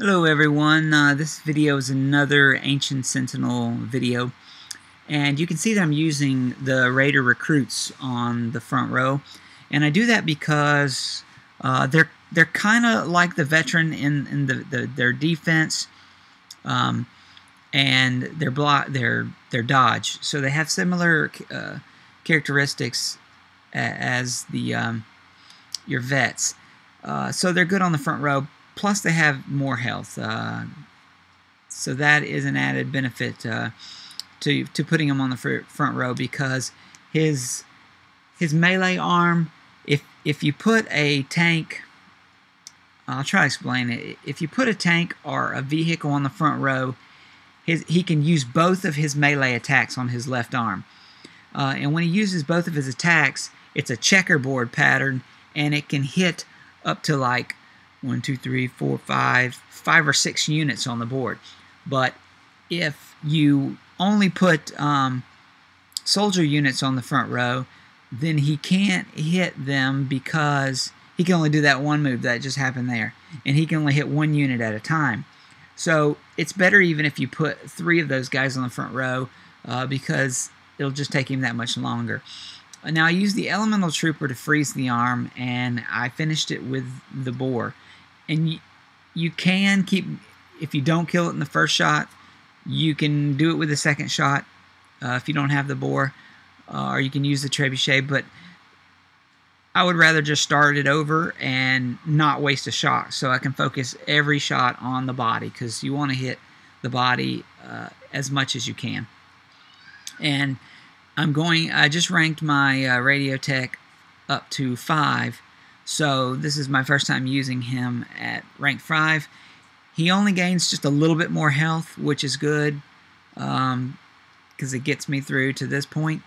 Hello everyone, this video is another Ancient Sentinel video, and you can see that I'm using the Raider recruits on the front row, and I do that because they're kind of like the veteran in their defense, and their dodge. So they have similar characteristics as the your vets. So they're good on the front row. Plus, they have more health, so that is an added benefit to putting him on the front row, because his melee arm. If you put a tank, I'll try to explain it. If you put a tank or a vehicle on the front row, he can use both of his melee attacks on his left arm, and when he uses both of his attacks, it's a checkerboard pattern, and it can hit up to like 1, 2, 3, 4, 5 or 6 units on the board. But if you only put soldier units on the front row, then he can't hit them, because he can only do that one move that just happened there, and he can only hit one unit at a time. So it's better even if you put 3 of those guys on the front row, because it'll just take him that much longer. Now, I used the Elemental Trooper to freeze the arm, and I finished it with the boar. And you can keep, if you don't kill it in the first shot, you can do it with the second shot if you don't have the boar, or you can use the trebuchet. But I would rather just start it over and not waste a shot, so I can focus every shot on the body, because you want to hit the body as much as you can. And I just ranked my radio tech up to 5. So this is my first time using him at rank 5. He only gains just a little bit more health, which is good, because it gets me through to this point.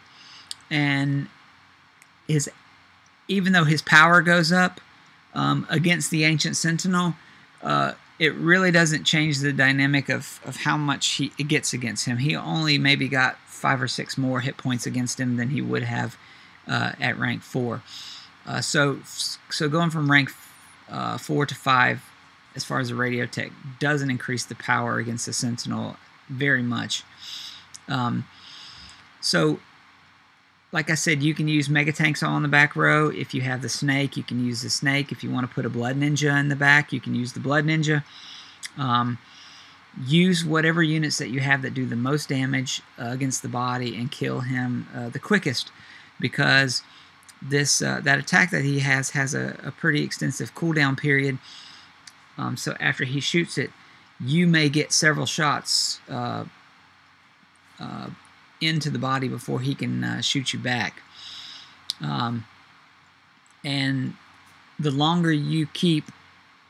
And even though his power goes up against the Ancient Sentinel, it really doesn't change the dynamic of how much it gets against him. He only maybe got 5 or 6 more hit points against him than he would have at rank 4. So going from rank 4 to 5, as far as the radio tech, doesn't increase the power against the Sentinel very much. So, like I said, you can use Mega Tanks on the back row. If you have the Snake, you can use the Snake. If you want to put a Blood Ninja in the back, you can use the Blood Ninja. Use whatever units that you have that do the most damage against the body and kill him the quickest, because that attack that he has a pretty extensive cooldown period. So after he shoots it, you may get several shots into the body before he can shoot you back. And the longer you keep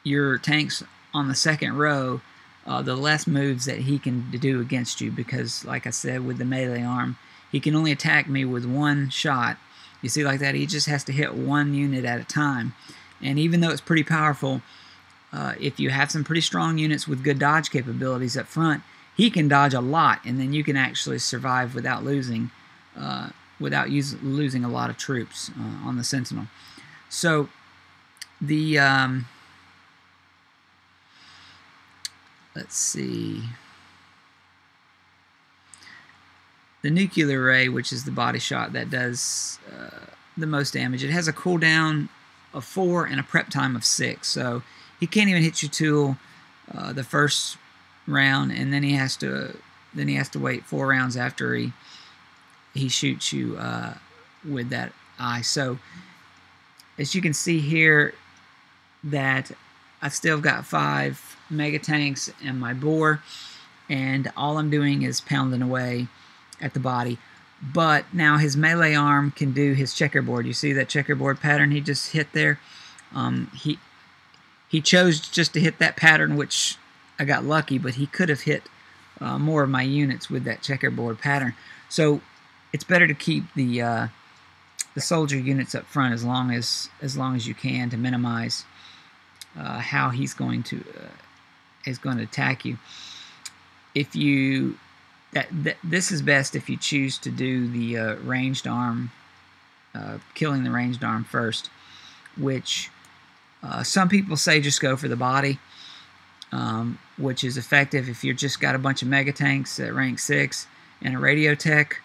your tanks on the second row, the less moves that he can do against you, because, like I said, with the melee arm, he can only attack me with one shot. You see, like that, he just has to hit one unit at a time. And even though it's pretty powerful, if you have some pretty strong units with good dodge capabilities up front, he can dodge a lot, and then you can actually survive without losing a lot of troops on the Sentinel. So the let's see, the nuclear ray, which is the body shot that does the most damage, it has a cooldown of 4 and a prep time of 6. So he can't even hit you till the first round, and then he has to wait 4 rounds after he shoots you with that eye. So as you can see here, that I've still got 5 Mega Tanks and my boar, and all I'm doing is pounding away at the body. But now his melee arm can do his checkerboard. You see that checkerboard pattern he just hit there? He chose just to hit that pattern, which I got lucky, but he could have hit more of my units with that checkerboard pattern. So it's better to keep the soldier units up front as long as you can, to minimize how he's going to attack you. If you this is best if you choose to do the ranged arm, killing the ranged arm first, which some people say just go for the body. which is effective if you've just got a bunch of mega tanks at rank 6 and a radio tech.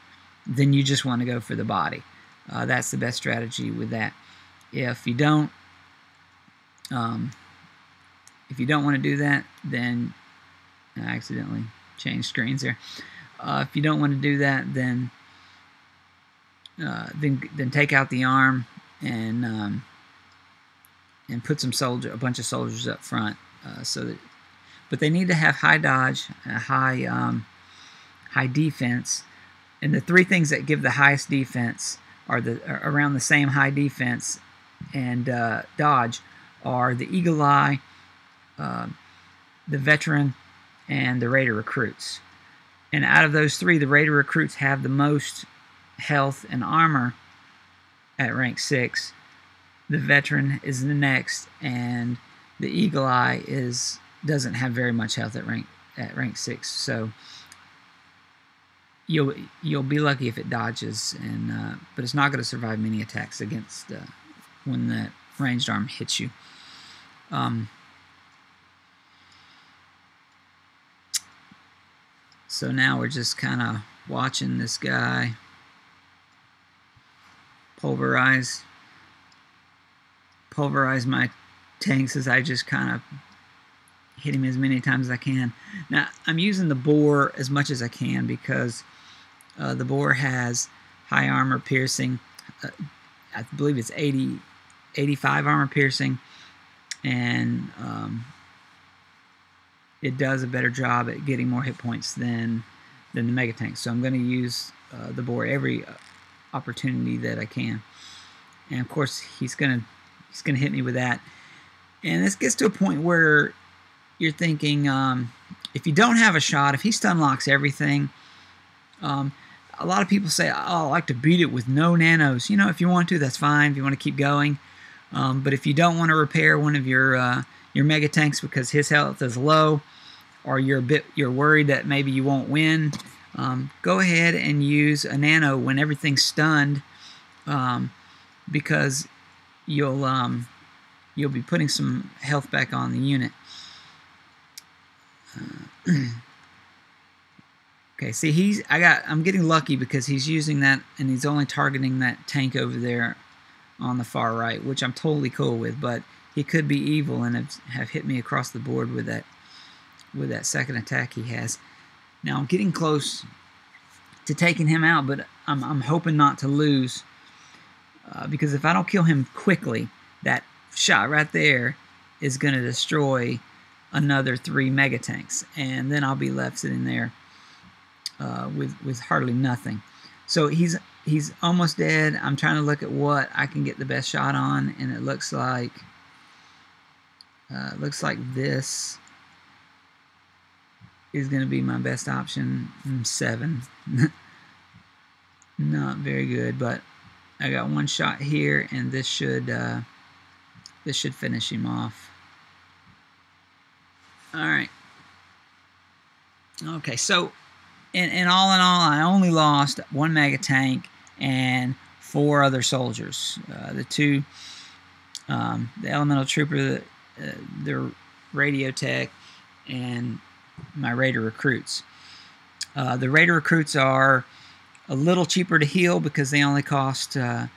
Then you just want to go for the body. That's the best strategy with that. If you don't want to do that, then I accidentally changed screens there. If you don't want to do that, then take out the arm and put a bunch of soldiers up front. But they need to have high dodge, high defense, and the three things that give the highest defense are around the same high defense and dodge are the Eagle Eye, the Veteran, and the Raider Recruits. And out of those three, the Raider Recruits have the most health and armor at rank 6. The Veteran is the next, and the Eagle Eye doesn't have very much health at rank 6. So you'll be lucky if it dodges, but it's not going to survive many attacks against when that ranged arm hits you. So now we're just kind of watching this guy pulverize my tanks as I just kind of hit him as many times as I can. Now I'm using the boar as much as I can because the boar has high armor piercing. I believe it's 85 armor piercing, and it does a better job at getting more hit points than the mega tank. So I'm going to use the boar every opportunity that I can. And of course he's gonna hit me with that. And this gets to a point where you're thinking, if you don't have a shot, if he stun locks everything, a lot of people say, oh, I like to beat it with no nanos. You know, if you want to, that's fine. If you want to keep going, but if you don't want to repair one of your mega tanks because his health is low, or you're worried that maybe you won't win, go ahead and use a nano when everything's stunned, because you'll be putting some health back on the unit. Okay, see, I'm getting lucky because he's using that and he's only targeting that tank over there on the far right, which I'm totally cool with, but he could be evil and have hit me across the board with that second attack he has. Now I'm getting close to taking him out, but I'm hoping not to lose, because if I don't kill him quickly, that shot right there is going to destroy another 3 mega tanks, and then I'll be left sitting there with hardly nothing. So he's almost dead. I'm trying to look at what I can get the best shot on, and it looks like this is going to be my best option. 7. Not very good, but I got one shot here, and this should finish him off. All right. Okay, so in all, I only lost 1 mega tank and 4 other soldiers. The elemental trooper, the radio tech, and my raider recruits. The raider recruits are a little cheaper to heal because they only cost 2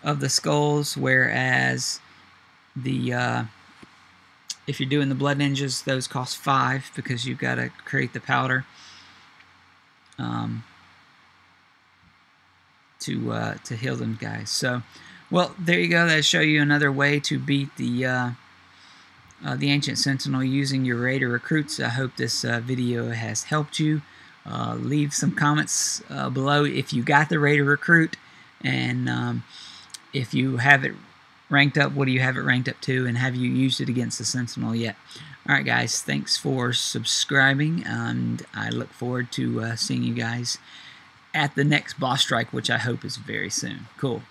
of the skulls, whereas if you're doing the blood ninjas, those cost 5 because you've got to create the powder to heal them guys. So, well, there you go. That'll show you another way to beat the Ancient Sentinel using your Raider recruits. I hope this video has helped you. Leave some comments below if you got the Raider recruit, and if you have it ranked up, what do you have it ranked up to, and have you used it against the Sentinel yet? Alright guys, thanks for subscribing, and I look forward to seeing you guys at the next boss strike, which I hope is very soon. Cool.